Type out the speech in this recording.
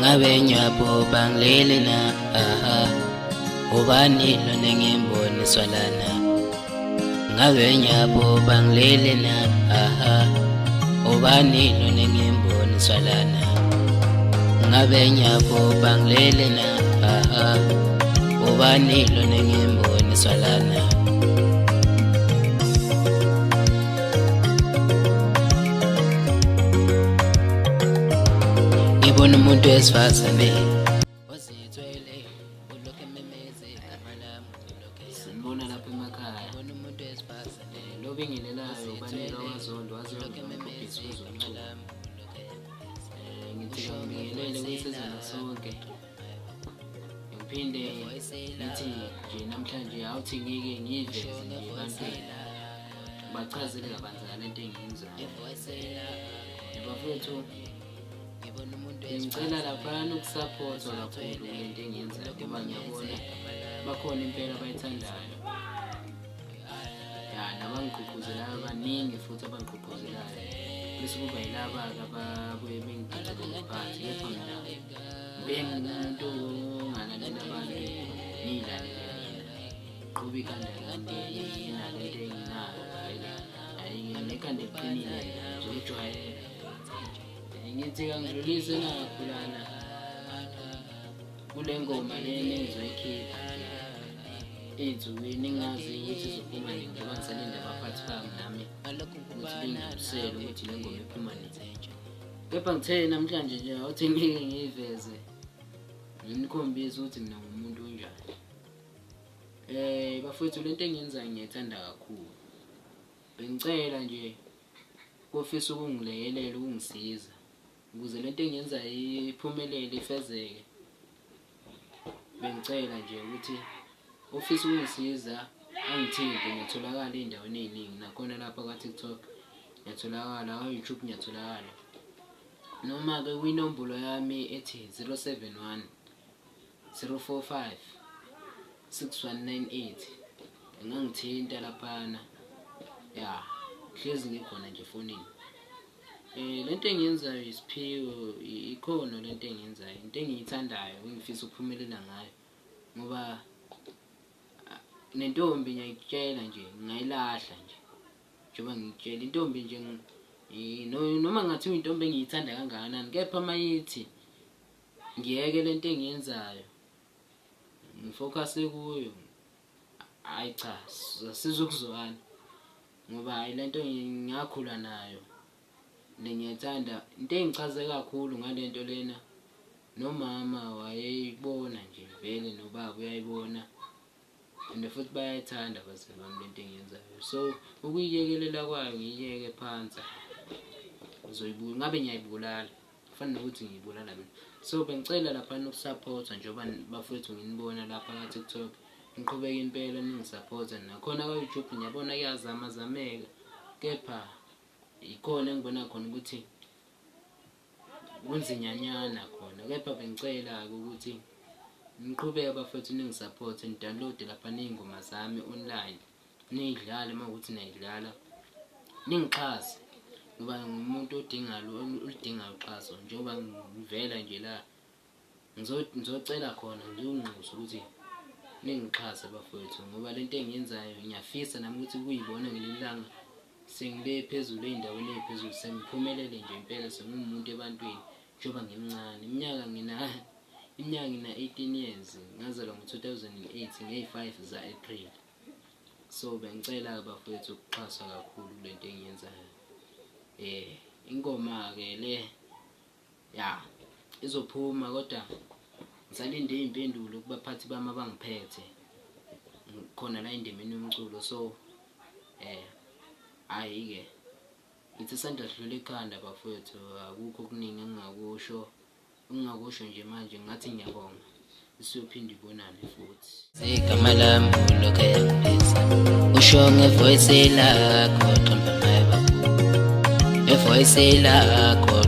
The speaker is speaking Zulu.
ngabe nyabo banglele na aha ubani lo nengimboniswa lana ngabe nyabo banglele na aha ubani lo nengimboniswa lana ngabe nyabo banglele na aha ubani lo nengimboniswa lana ngibona umuntu wesifazane ozithwele ulokhe memeze amalamu ulokhe Sibona lapha emakhaya ngibona umuntu wesifazane lo bingelelayo ubanika wazondo ulokhe memeze amalamu ulokhe ngithi ngibingelele kwisizana sonke ngiphinde ngithi nje namhlanje awuthi ngike ngiveze nje ebantwini bachazele kabanzi ngalento engiyenzayo bafethu ngicela laphana ukusapotha kakhulu kulento engiyenzayo ngoba ngiyabona bakhona impela abayithandayo nabangigqugquzelayo baningi futhi abangigqugquzelayo bese kuba yilaba-ke ababuye bengigqugquzele phansi kepha mina bengumuntu ongalalela abantu ngiyilalele qhuba ikhanda lami nalento enginayo vele nekhanda eliqinile zokujwayela ngithi kangidlulise nakhulana kule ngoma lena engizoyikhipha ey'nsukwini engazi ukuthi izophuma nini njengoba ngisalinde abaphathi bami nami ukuthi bengidlulisele ukuthi le ngoma iphuma nini. Kepha ngithe namhlanje nje awuthi ngike ngiyiveze nginikhombise ukuthi mina ngumuntu onjani. Bafowethu lento engiyenzayo ngiyayithanda kakhulu. Bengicela nje kofisa ukungilekelela ukungisiza ukuze lento engiyenzayo iphumelele ifezeke. Bengicela nje ukuthi ofisa ukungisiza angithinte ngiyatholakala ey'ndaweni ey'ningi nakhona lapha kwa-TikTok ngiyatholakala, kwa-YouTube ngiyatholakala. Noma-ke kwinombolo yami ethi 071 045 6198 engangithinta laphana hlezi ngikhona nje efonini. Lento engiyenzayo isiphiwo ikhona lento engiyenzayo into engiyithandayo engifisa ukuphumelela ngayo ngoba nentombi ngiyayitshela nje ngayilahla nje njengoba ngitshela intombi nje noma ngathiwa intombi engiyithanda kangakanani kepha mayithi ngiyeke lento engiyenzayo ngifocus kuyo hayi cha sizokuzwana ngoba hayi lento ngiyakhula nayo ngiyayithanda into engichaze kakhulu ngalento lena nomama wayeyibona nje vele nobaba uyayibona and futhi bayayithanda abazali bami lento engiyenzayo so ukuyiyekelela kwayo ngiyiyeke phansi uzoyibuka ngabe ngiyayibulala kufana nokuthi ngiyibulala mina. So bengicela lapha ukusupporta njengoba bafethu nginibona lapha ka-TikTok ngiqhubeka impela ningisupporta nakhona kwa-YouTube ngiyabona kuyazama zameka kepha ikhona engibona khona ukuthi kunzinyanyana khona kepha bengicela ukuthi niqhubeke bafethu ningisupport nidownload lapha ney'ngoma zami online niyidlale mawukuthi niyidlala ningixhase ngoba ngumuntu oludingayo uxhaso njengoba ngivela nje la ngizocela khona ngiyonxusa ukuthi ningixhase bafethu ngoba lento engiyenzayo ngiyafisa nami ukuthi kuyibona ngelilanga sengibe phezulu ey'ndaweni ey'phezulu sengiphumelele nje impela sengumuntu ebantwini njengoba ngimncane iminyaka ngina 18 years ngazalwa ngo-2008 nge-5 za-April. So bengicela bafethu ukuxhasa kakhulu lento engiyenzayo. Ingoma-ke le izophuma kodwa ngisalinde iy'mpendulo kubaphathi bami abangiphethe khona la endimeni yomculo. So hhayi-ke ngithi isandla sidlula ekhanda bafethu akukho okuningi engingakusho nje manje ngathi ngiyabonga isiyophinda ibonane futhi. Igama lami ulokhe yangiphiza usho ngevoice lakho xamba maye bakhulu ngevoice lakho